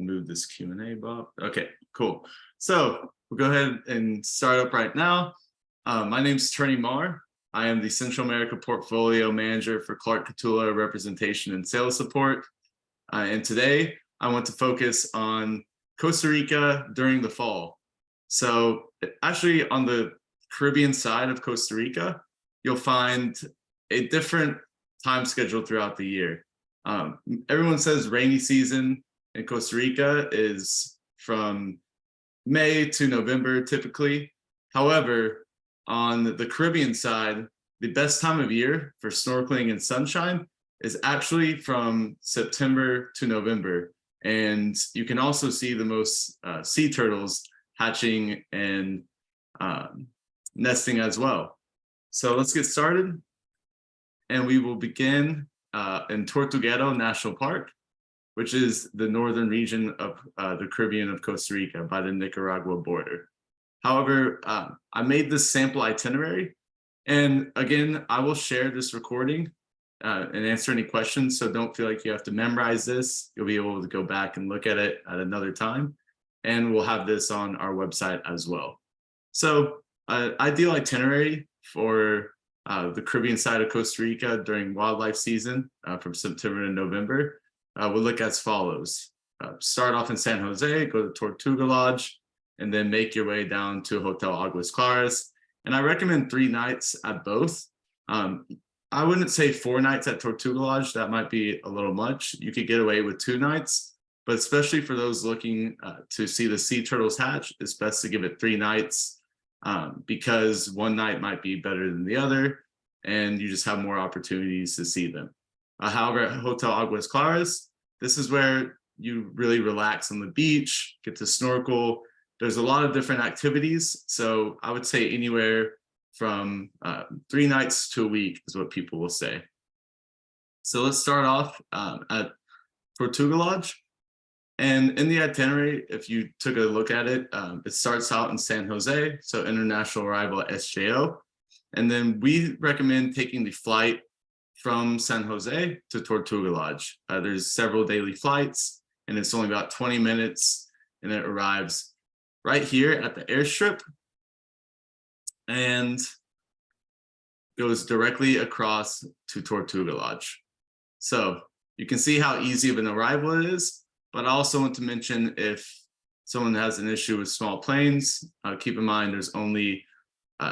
move this Q&A, Bob. Okay, cool. So we'll go ahead and start up right now. My name is Trini Marr. I am the Central America Portfolio Manager for Clark Catula Representation and Sales Support. And today I want to focus on Costa Rica during the fall. So actually on the Caribbean side of Costa Rica, you'll find a different time schedule throughout the year. Everyone says rainy season in Costa Rica is from May to November typically. However, on the Caribbean side, the best time of year for snorkeling and sunshine is actually from September to November. And you can also see the most sea turtles hatching and nesting as well. So let's get started. And we will begin in Tortuguero National Park, which is the northern region of the Caribbean of Costa Rica by the Nicaragua border. However, I made this sample itinerary, and again, I will share this recording and answer any questions, so don't feel like you have to memorize this. You'll be able to go back and look at it at another time, and we'll have this on our website as well. So, ideal itinerary for the Caribbean side of Costa Rica during wildlife season from September to November will look as follows. Start off in San Jose, go to Tortuga Lodge, and then make your way down to Hotel Aguas Claras. And I recommend 3 nights at both. I wouldn't say 4 nights at Tortuga Lodge, that might be a little much. You could get away with 2 nights, but especially for those looking to see the sea turtles hatch, it's best to give it 3 nights. Because 1 night might be better than the other, and you just have more opportunities to see them. However, at Hotel Aguas Claras, this is where you really relax on the beach, get to snorkel. There's a lot of different activities, so I would say anywhere from 3 nights to a week is what people will say. So let's start off at Tortuga Lodge. And in the itinerary, if you took a look at it, it starts out in San Jose, so international arrival at SJO. And then we recommend taking the flight from San Jose to Tortuga Lodge. There's several daily flights, and it's only about 20 minutes, and it arrives right here at the airstrip and goes directly across to Tortuga Lodge. So you can see how easy of an arrival it is. But I also want to mention if someone has an issue with small planes, keep in mind there's only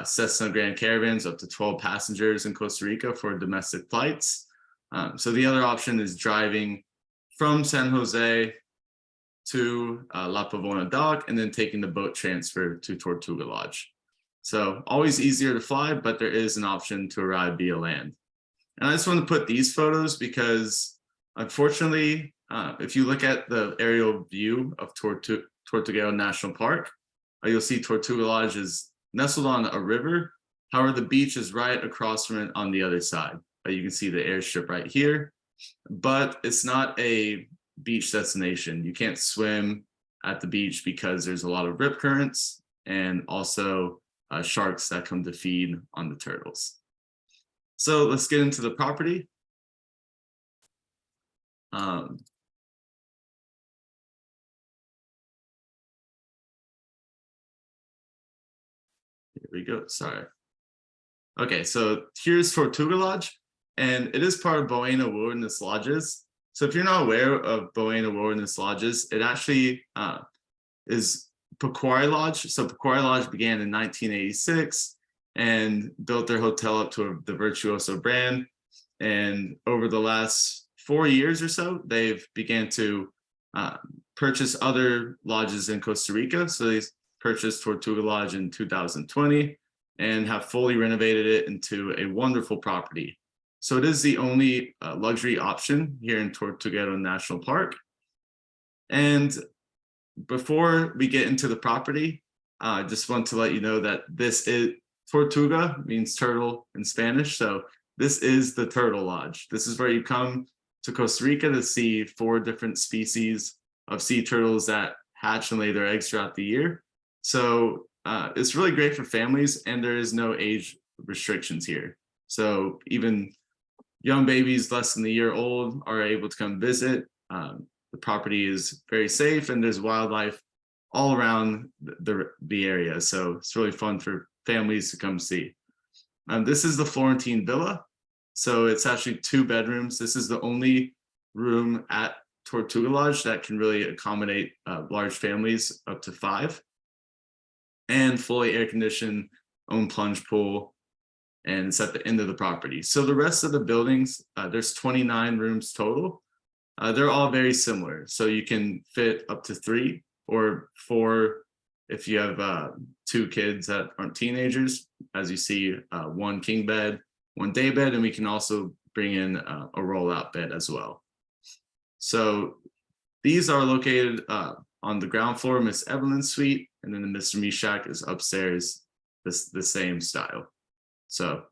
Cessna Grand Caravans up to 12 passengers in Costa Rica for domestic flights. So the other option is driving from San Jose to La Pavona Dock and then taking the boat transfer to Tortuga Lodge. So always easier to fly, but there is an option to arrive via land. And I just want to put these photos because unfortunately, if you look at the aerial view of Tortuguero National Park, you'll see Tortuga Lodge is nestled on a river. However, the beach is right across from it on the other side. You can see the airstrip right here, but it's not a beach destination. You can't swim at the beach because there's a lot of rip currents and also sharks that come to feed on the turtles. So let's get into the property. Here we go, sorry. Okay, so here's Tortuga Lodge, and it is part of Buena Wilderness Lodges. So if you're not aware of Buena Wilderness Lodges, it actually is Pequari Lodge. So Pequari Lodge began in 1986 and built their hotel up to the Virtuoso brand. And over the last 4 years or so, they've began to purchase other lodges in Costa Rica. So they purchased Tortuga Lodge in 2020 and have fully renovated it into a wonderful property. So it is the only luxury option here in Tortuguero National Park. And before we get into the property, I just want to let you know that this is Tortuga means turtle in Spanish. So this is the Turtle Lodge. This is where you come to Costa Rica to see 4 different species of sea turtles that hatch and lay their eggs throughout the year. So it's really great for families, and there is no age restrictions here. So even young babies less than a year old are able to come visit. the property is very safe and there's wildlife all around the area. So it's really fun for families to come see. This is the Florentine Villa. So it's actually 2 bedrooms. This is the only room at Tortuga Lodge that can really accommodate large families up to 5, and fully air conditioned, own plunge pool, and it's at the end of the property. So the rest of the buildings, there's 29 rooms total. They're all very similar. So you can fit up to 3 or 4 if you have 2 kids that aren't teenagers. As you see, 1 king bed, 1 day bed, and we can also bring in a rollout bed as well. So these are located on the ground floor, Miss Evelyn's suite, and then the Mr. Mishak is upstairs, the same style. So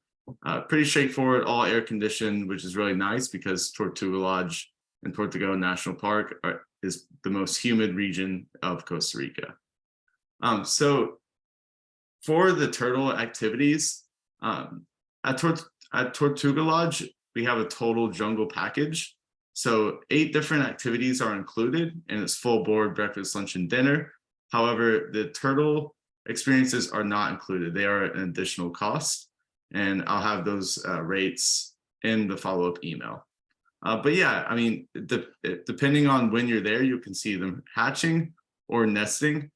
pretty straightforward, all air conditioned, which is really nice because Tortuga Lodge and Tortuga National Park is the most humid region of Costa Rica. So for the turtle activities, at Tortuga Lodge, we have a total jungle package. So 8 different activities are included, and it's full board, breakfast, lunch, and dinner. However, the turtle experiences are not included. They are an additional cost, and I'll have those rates in the follow-up email. But yeah, I mean, depending on when you're there, you can see them hatching or nesting.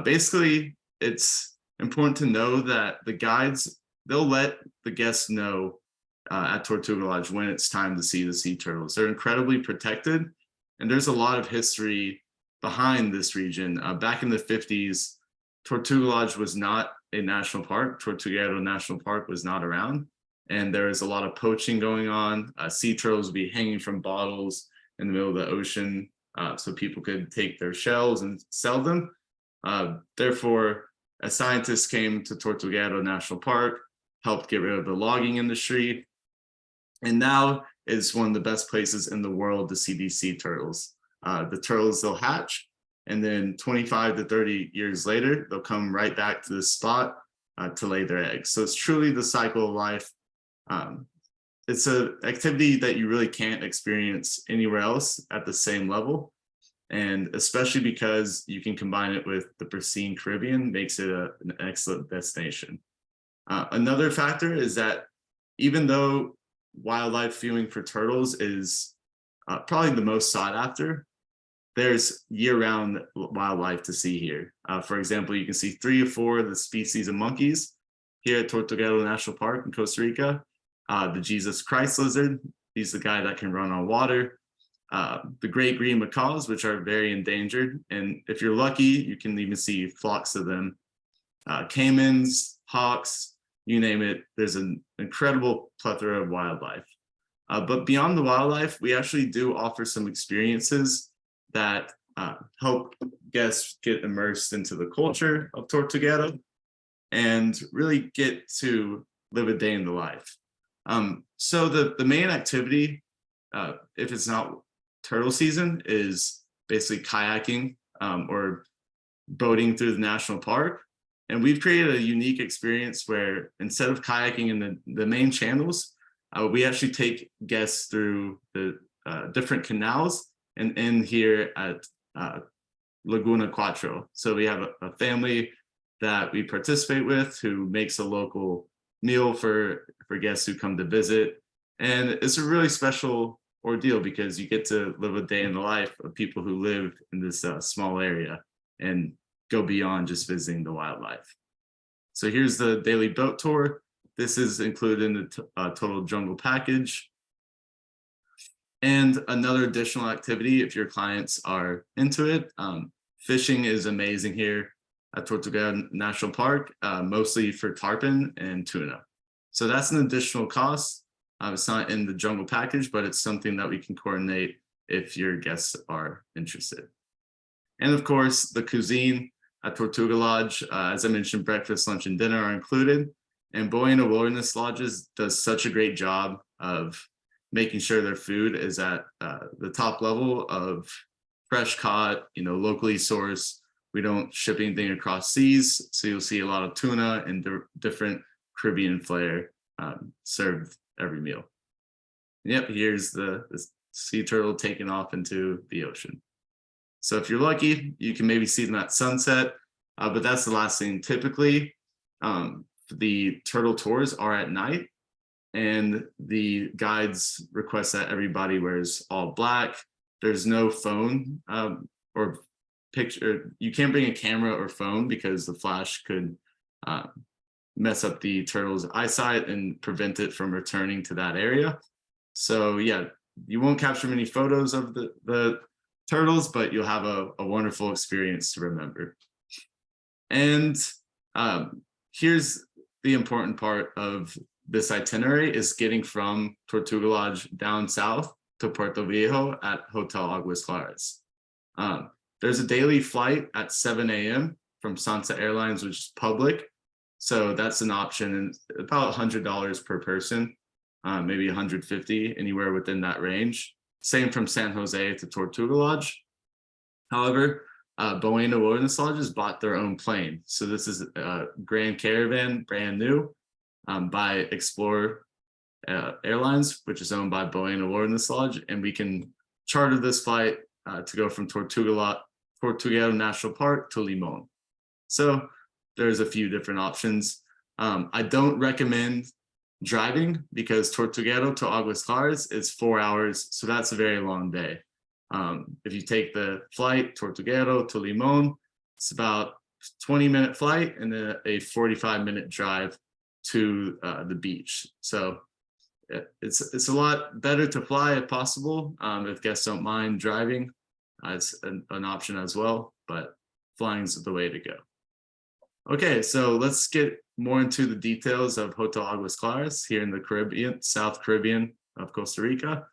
Basically, it's important to know that the guides, they'll let the guests know at Tortuga Lodge when it's time to see the sea turtles. They're incredibly protected, and there's a lot of history behind this region. Back in the 50s, Tortuga Lodge was not a national park. Tortuga National Park was not around, and there was a lot of poaching going on. Sea turtles would be hanging from bottles in the middle of the ocean, so people could take their shells and sell them. Therefore, a scientist came to Tortuga National Park, helped get rid of the logging industry, and now is one of the best places in the world to see these sea turtles. The turtles, they'll hatch, and then 25 to 30 years later, they'll come right back to this spot to lay their eggs. So it's truly the cycle of life. It's an activity that you really can't experience anywhere else at the same level. And especially because you can combine it with the pristine Caribbean, makes it an excellent destination. Another factor is that even though wildlife viewing for turtles is probably the most sought after, there's year-round wildlife to see here. For example, you can see 3 or 4 of the species of monkeys here at Tortuga National Park in Costa Rica. The Jesus Christ lizard, he's the guy that can run on water. The great green macaws, which are very endangered, and if you're lucky, you can even see flocks of them. Caimans, hawks, you name it, there's an incredible plethora of wildlife. But beyond the wildlife, we actually do offer some experiences that help guests get immersed into the culture of Tortuguero and really get to live a day in the life. So the main activity, if it's not turtle season, is basically kayaking or boating through the national park. And we've created a unique experience where instead of kayaking in the main channels, we actually take guests through the different canals and end here at Laguna Cuatro. So we have a family that we participate with who makes a local meal for guests who come to visit. And it's a really special ordeal because you get to live a day in the life of people who live in this small area and go beyond just visiting the wildlife. So here's the daily boat tour. This is included in the total jungle package. And another additional activity, if your clients are into it, fishing is amazing here at Tortuga National Park, mostly for tarpon and tuna. So that's an additional cost. It's not in the jungle package, but it's something that we can coordinate if your guests are interested. And of course, the cuisine at Tortuga Lodge, as I mentioned, breakfast, lunch, and dinner are included. And Buena Wilderness Lodges does such a great job of making sure their food is at the top level of fresh caught, locally sourced. We don't ship anything across seas, so you'll see a lot of tuna and different Caribbean flair served every meal. Yep, here's the sea turtle taking off into the ocean. So if you're lucky, you can maybe see them at sunset, but that's the last thing. Typically, the turtle tours are at night, and the guides request that everybody wears all black. There's no phone or picture. You can't bring a camera or phone because the flash could mess up the turtle's eyesight and prevent it from returning to that area. So yeah, you won't capture many photos of the turtles, but you'll have a wonderful experience to remember. And here's the important part of this itinerary is getting from Tortuga Lodge down south to Puerto Viejo at Hotel Aguas Claras. There's a daily flight at 7 a.m. from Sansa Airlines, which is public. So that's an option, and about $100 per person, maybe 150, anywhere within that range. Same from San Jose to Tortuga Lodge. However, Buena Wilderness Lodges bought their own plane. So this is a Grand Caravan, brand new, by Explorer Airlines, which is owned by Buena Wilderness Lodge. And we can charter this flight to go from Tortuguero National Park to Limon. So there's a few different options. I don't recommend driving because Tortuguero to Aguas Claras is 4 hours. So that's a very long day. If you take the flight, Tortuguero to Limon, it's about 20-minute flight and then a 45-minute drive to the beach. So it's a lot better to fly if possible. If guests don't mind driving, it's an option as well, but flying's the way to go. Okay, so let's get more into the details of Hotel Aguas Claras here in the Caribbean, South Caribbean of Costa Rica.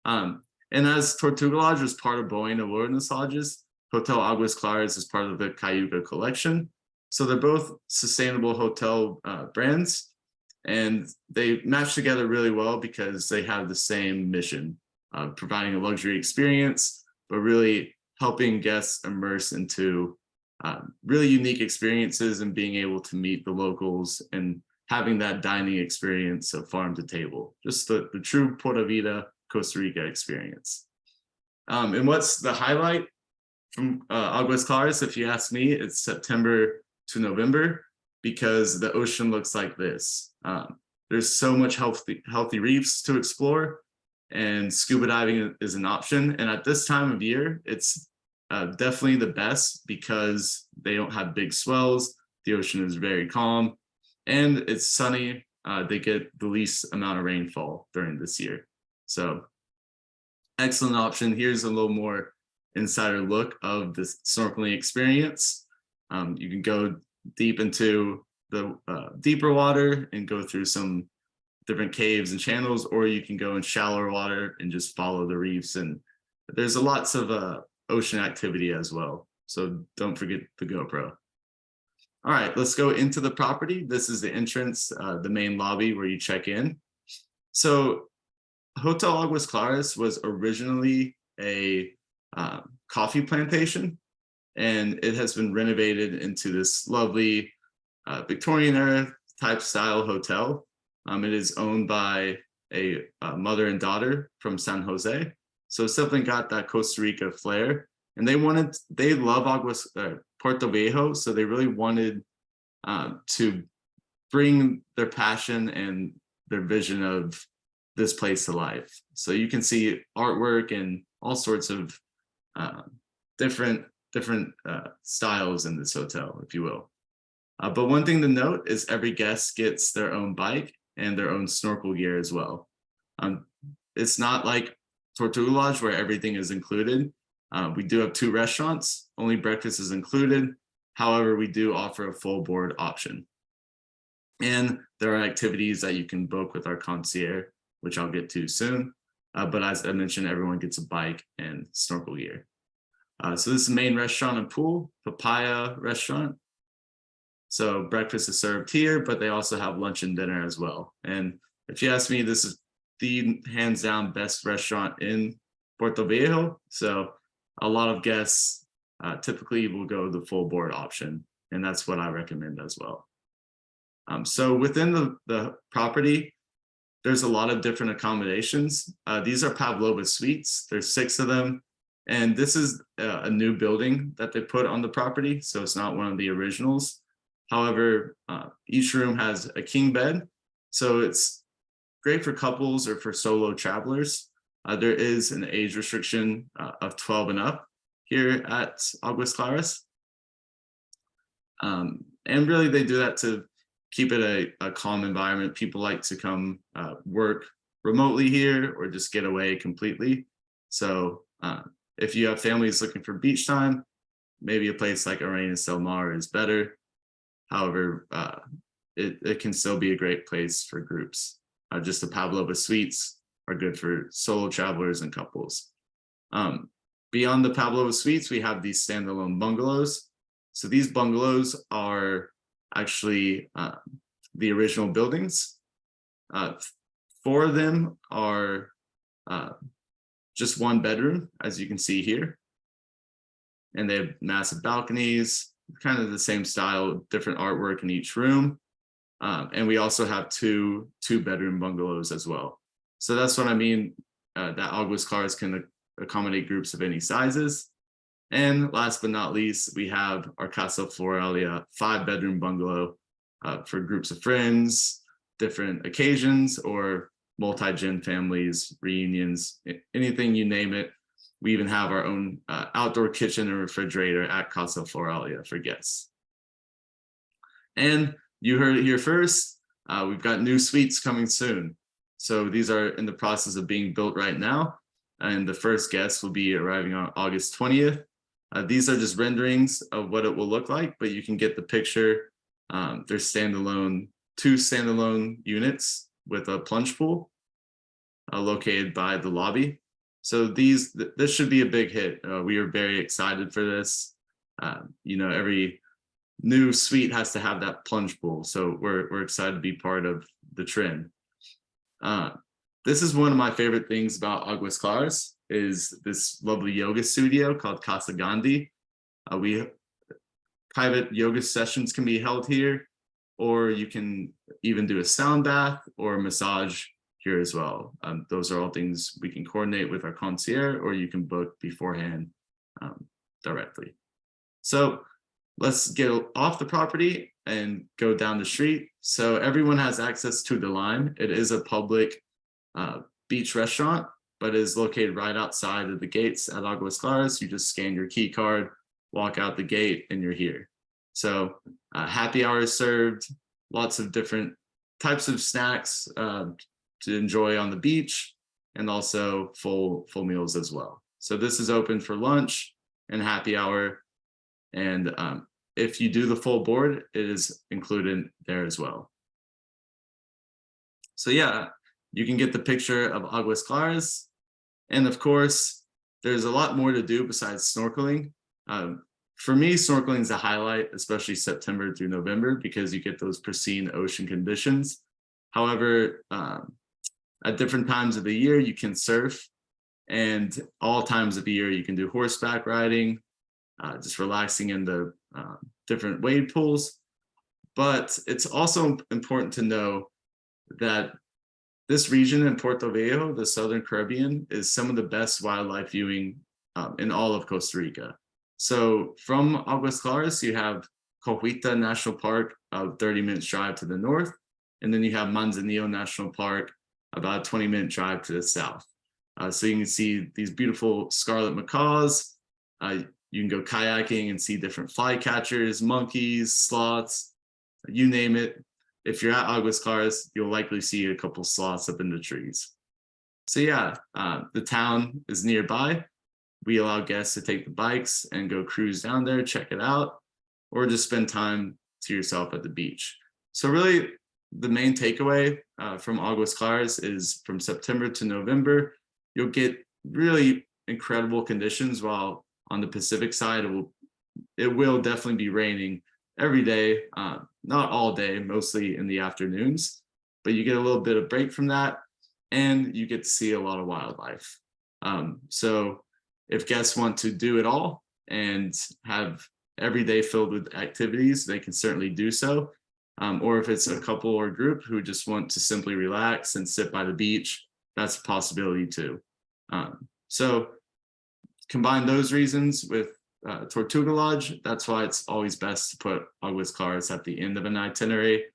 And as Tortuga Lodge was part of Buena Wilderness Lodges, Hotel Aguas Claras is part of the Cayuga collection. So they're both sustainable hotel brands, and they match together really well because they have the same mission, providing a luxury experience, but really helping guests immerse into really unique experiences and being able to meet the locals and having that dining experience of farm to table, just the true Pura Vida Costa Rica experience. And what's the highlight from Aguas Claras? If you ask me, it's September to November because the ocean looks like this. There's so much healthy reefs to explore, and scuba diving is an option. And at this time of year, it's definitely the best because they don't have big swells. The ocean is very calm and it's sunny. They get the least amount of rainfall during this year. So excellent option. Here's a little more insider look of the snorkeling experience. You can go deep into the deeper water and go through some different caves and channels, or you can go in shallower water and just follow the reefs. And there's lots of ocean activity as well. So don't forget the GoPro. All right, let's go into the property. This is the entrance, the main lobby where you check in. So Hotel Aguas Claras was originally a coffee plantation, and it has been renovated into this lovely Victorian era type style hotel. It is owned by a mother and daughter from San Jose. So something got that Costa Rica flair, and they love Puerto Viejo, so they really wanted to bring their passion and their vision of this place to life. So you can see artwork and all sorts of different styles in this hotel, if you will. But one thing to note is every guest gets their own bike and their own snorkel gear as well. It's not like Tortuga Lodge where everything is included. We do have 2 restaurants, only breakfast is included. However, we do offer a full board option. And there are activities that you can book with our concierge, which I'll get to soon. But as I mentioned, everyone gets a bike and snorkel gear. So this is the main restaurant and pool, Papaya Restaurant. So breakfast is served here, but they also have lunch and dinner as well. And if you ask me, this is the hands down best restaurant in Puerto Viejo. So a lot of guests typically will go the full board option, and that's what I recommend as well. So within the property, there's a lot of different accommodations. These are Pavlova suites. There's 6 of them. And this is a new building that they put on the property, so it's not one of the originals. However, each room has a king bed, so it's great for couples or for solo travelers. There is an age restriction of 12 and up here at Aguas Claras. And really they do that to keep it a calm environment. People like to come work remotely here or just get away completely. So if you have families looking for beach time, maybe a place like Arenas del Mar is better. However, it can still be a great place for groups. Just the Pavlova suites are good for solo travelers and couples. Beyond the Pavlova suites, we have these standalone bungalows. So these bungalows are actually the original buildings. 4 of them are just 1 bedroom, as you can see here. And they have massive balconies, kind of the same style, different artwork in each room. And we also have 2 2-bedroom bungalows as well. So that's what I mean, that Aguas Claras can accommodate groups of any sizes. And last but not least, we have our Casa Floralia 5-bedroom bungalow for groups of friends, different occasions, or multi-gen families, reunions, anything you name it. We even have our own outdoor kitchen and refrigerator at Casa Floralia for guests. And you heard it here first, we've got new suites coming soon. So these are in the process of being built right now. And the first guests will be arriving on August 20th. These are just renderings of what it will look like, but you can get the picture. There's 2 standalone units with a plunge pool located by the lobby. So this should be a big hit. We are very excited for this. Every new suite has to have that plunge pool. So we're excited to be part of the trend. This is one of my favorite things about Aguas Claras, is this lovely yoga studio called Casa Gandhi. Private yoga sessions can be held here, or you can even do a sound bath or a massage here as well. Those are all things we can coordinate with our concierge, or you can book beforehand directly. So let's get off the property and go down the street. So everyone has access to the Lime. It is a public beach restaurant, but is located right outside of the gates at Aguas Claras. You just scan your key card, walk out the gate, and you're here. So happy hour is served, lots of different types of snacks to enjoy on the beach, and also full meals as well. So this is open for lunch and happy hour. And if you do the full board, it is included there as well. So yeah, you can get the picture of Aguas Claras. And of course, there's a lot more to do besides snorkeling. For me, snorkeling is a highlight, especially September through November, because you get those pristine ocean conditions. However, at different times of the year, you can surf, and all times of the year, you can do horseback riding, just relaxing in the different wave pools. But it's also important to know that this region in Puerto Viejo, the Southern Caribbean, is some of the best wildlife viewing in all of Costa Rica. So from Aguas Claras, you have Cojuita National Park, about 30 minutes drive to the north. And then you have Manzanillo National Park, about a 20-minute drive to the south. So you can see these beautiful scarlet macaws. You can go kayaking and see different flycatchers, monkeys, sloths, you name it. If you're at Aguas Claras, you'll likely see a couple sloths up in the trees. So yeah, the town is nearby. We allow guests to take the bikes and go cruise down there, check it out, or just spend time to yourself at the beach. So really, the main takeaway from Aguas Claras is from September to November, you'll get really incredible conditions, while on the Pacific side, it will definitely be raining every day, not all day, mostly in the afternoons, but you get a little bit of break from that, and you get to see a lot of wildlife. So if guests want to do it all and have every day filled with activities, they can certainly do so. or if it's a couple or group who just want to simply relax and sit by the beach, that's a possibility too. So combine those reasons with Tortuga Lodge. That's why it's always best to put Aguas Claras at the end of an itinerary.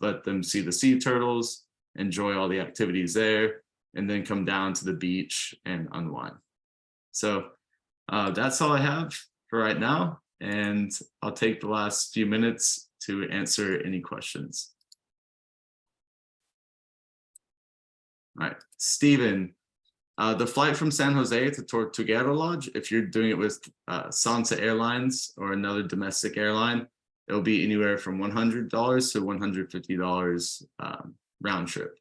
Let them see the sea turtles, enjoy all the activities there, and then come down to the beach and unwind. So that's all I have for right now. And I'll take the last few minutes to answer any questions. All right, Stephen, the flight from San Jose to Tortuguero Lodge, if you're doing it with Sansa Airlines or another domestic airline, it'll be anywhere from $100 to $150 round trip.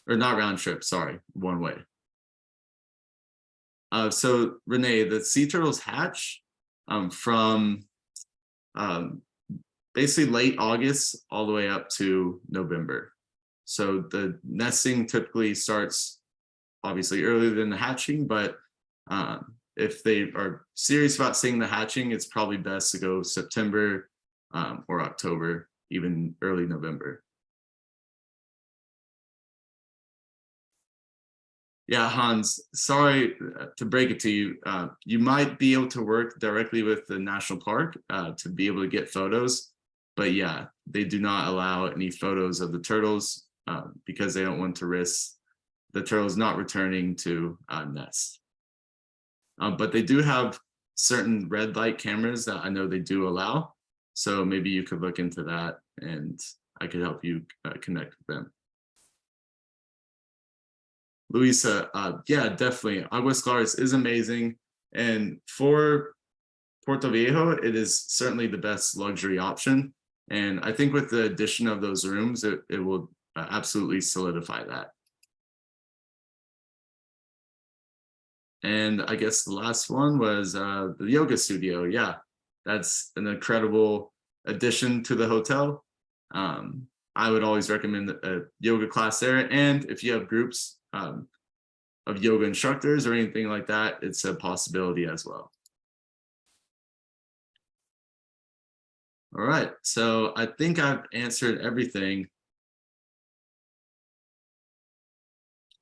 Or not round trip, sorry, one way. So Renee, the sea turtles hatch from basically late August all the way up to November. So the nesting typically starts obviously earlier than the hatching, but if they are serious about seeing the hatching, it's probably best to go September or October, even early November. Yeah, Hans, sorry to break it to you. You might be able to work directly with the national park to be able to get photos, but yeah, they do not allow any photos of the turtles because they don't want to risk the turtles not returning to nest. But they do have certain red light cameras that I know they do allow. So maybe you could look into that and I could help you connect with them. Luisa, yeah, definitely. Aguas Claras is amazing. And for Puerto Viejo, it is certainly the best luxury option. And I think with the addition of those rooms, it will absolutely solidify that. And I guess the last one was the yoga studio. Yeah, that's an incredible addition to the hotel. I would always recommend a yoga class there. And if you have groups of yoga instructors or anything like that, it's a possibility as well. All right, so I think I've answered everything.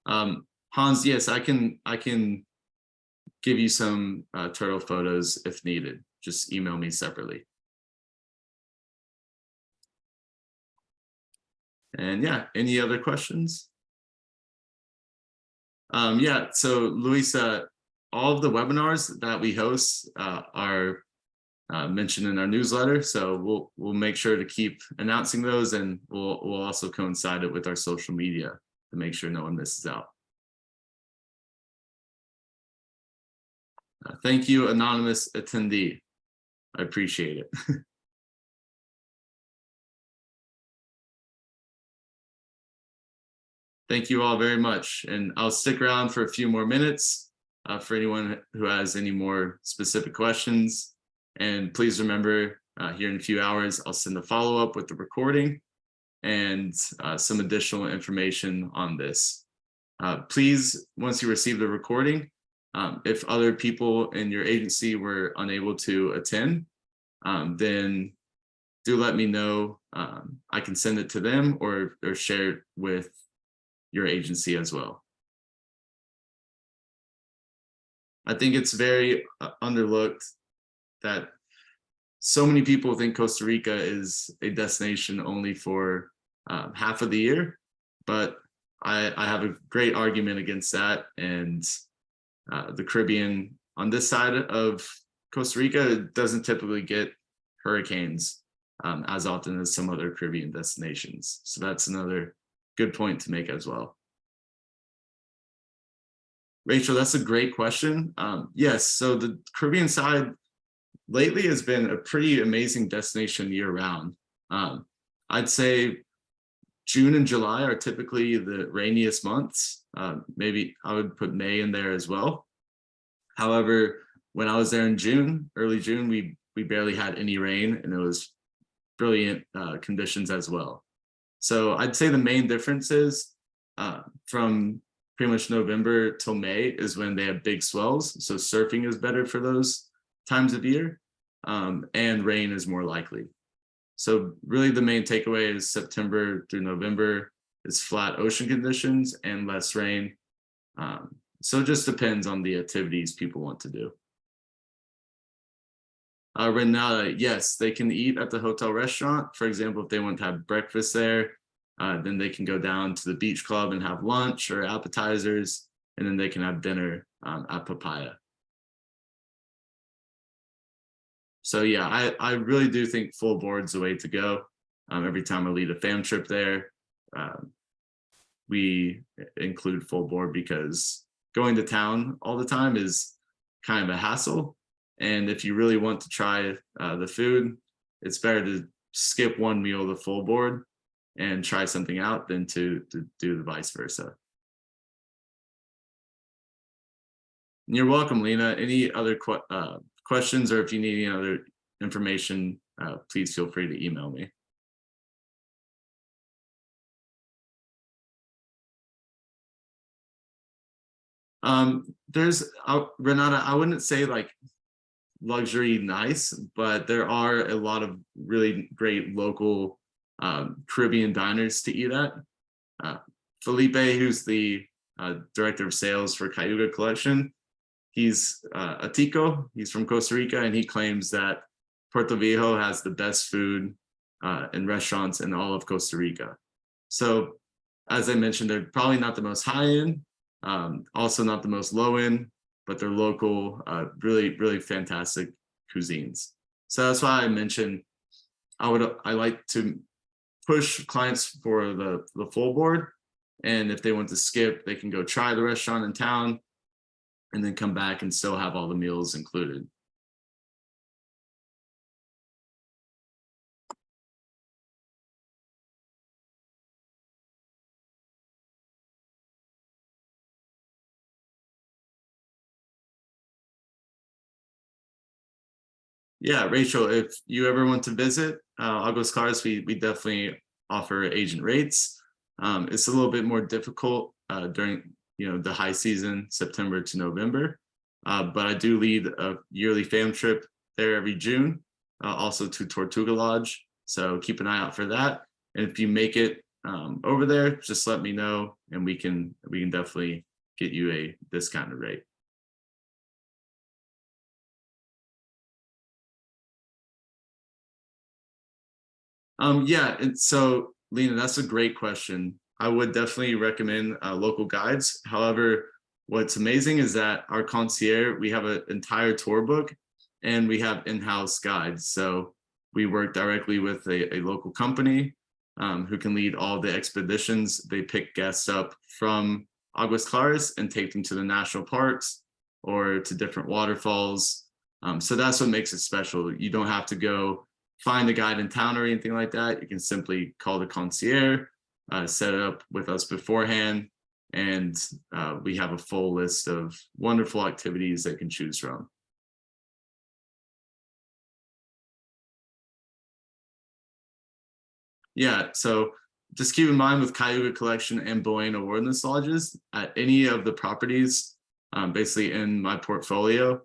Hans, yes, I can give you some turtle photos if needed. Just email me separately. And yeah, any other questions? Yeah, so Luisa, all of the webinars that we host are mentioned in our newsletter. So we'll make sure to keep announcing those, and we'll also coincide it with our social media to make sure no one misses out. Thank you, anonymous attendee. I appreciate it. Thank you all very much. And I'll stick around for a few more minutes for anyone who has any more specific questions. And please remember, here in a few hours, I'll send a follow-up with the recording and some additional information on this. Please, once you receive the recording, if other people in your agency were unable to attend, then do let me know. I can send it to them or share it with your agency as well. I think it's very underlooked that so many people think Costa Rica is a destination only for half of the year, but I have a great argument against that. And the Caribbean on this side of Costa Rica doesn't typically get hurricanes as often as some other Caribbean destinations. So that's another good point to make as well. Rachel, that's a great question. Yes, so the Caribbean side lately has been a pretty amazing destination year round. I'd say June and July are typically the rainiest months. Maybe I would put May in there as well. However, when I was there in June, early June, we barely had any rain, and it was brilliant conditions as well. So I'd say the main difference is from pretty much November till May is when they have big swells. So surfing is better for those times of year, and rain is more likely. So really the main takeaway is September through November is flat ocean conditions and less rain. So it just depends on the activities people want to do. Renata, yes, they can eat at the hotel restaurant. For example, if they want to have breakfast there, then they can go down to the beach club and have lunch or appetizers, and then they can have dinner at Papaya. So yeah, I really do think full board's the way to go. Every time I lead a fam trip there, we include full board because going to town all the time is kind of a hassle. And if you really want to try the food, it's better to skip one meal the full board and try something out than to do the vice versa. And you're welcome, Lena. Any other questions, or if you need any other information, please feel free to email me. There's Renata, I wouldn't say like luxury nice, but there are a lot of really great local Caribbean diners to eat at. Felipe, who's the director of sales for Cayuga Collection, he's a Tico, he's from Costa Rica, and he claims that Puerto Viejo has the best food and restaurants in all of Costa Rica. So as I mentioned, they're probably not the most high end, also not the most low end, but they're local, really, really fantastic cuisines. So that's why I mentioned I like to push clients for the full board. And if they want to skip, they can go try the restaurant in town and then come back and still have all the meals included. Yeah, Rachel, if you ever want to visit Aguas Claras, we definitely offer agent rates. It's a little bit more difficult during the high season, September to November. But I do lead a yearly fam trip there every June, also to Tortuga Lodge. So keep an eye out for that. And if you make it over there, just let me know, and we can definitely get you a discounted rate. Yeah, and so Lena, that's a great question. I would definitely recommend local guides. However, what's amazing is that our concierge, we have an entire tour book and we have in-house guides. So we work directly with a local company who can lead all the expeditions. They pick guests up from Aguas Claras and take them to the national parks or to different waterfalls. So that's what makes it special. You don't have to go find a guide in town or anything like that. You can simply call the concierge, set it up with us beforehand, and we have a full list of wonderful activities they can choose from. Yeah, so just keep in mind with Cayuga Collection and Buena Wilderness Lodges, at any of the properties, basically in my portfolio,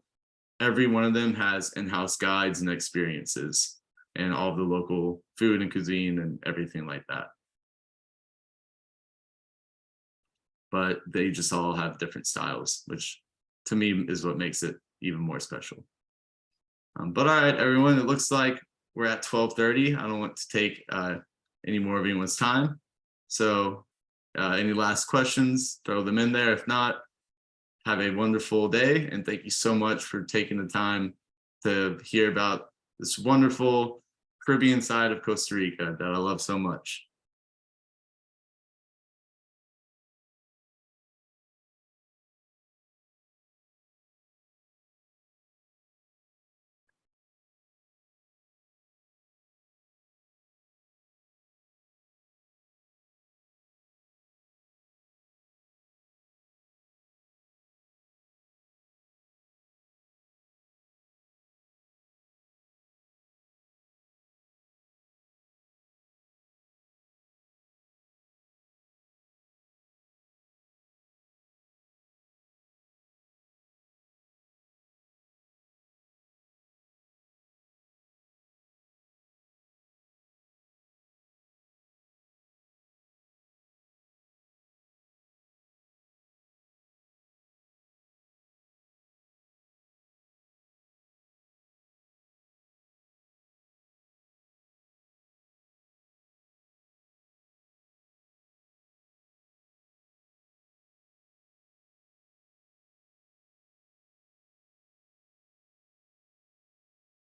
every one of them has in-house guides and experiences and all the local food and cuisine and everything like that. But they just all have different styles, which to me is what makes it even more special. But all right, everyone, it looks like we're at 12:30. I don't want to take any more of anyone's time. So any last questions, throw them in there. If not, have a wonderful day. And thank you so much for taking the time to hear about this wonderful Caribbean side of Costa Rica that I love so much.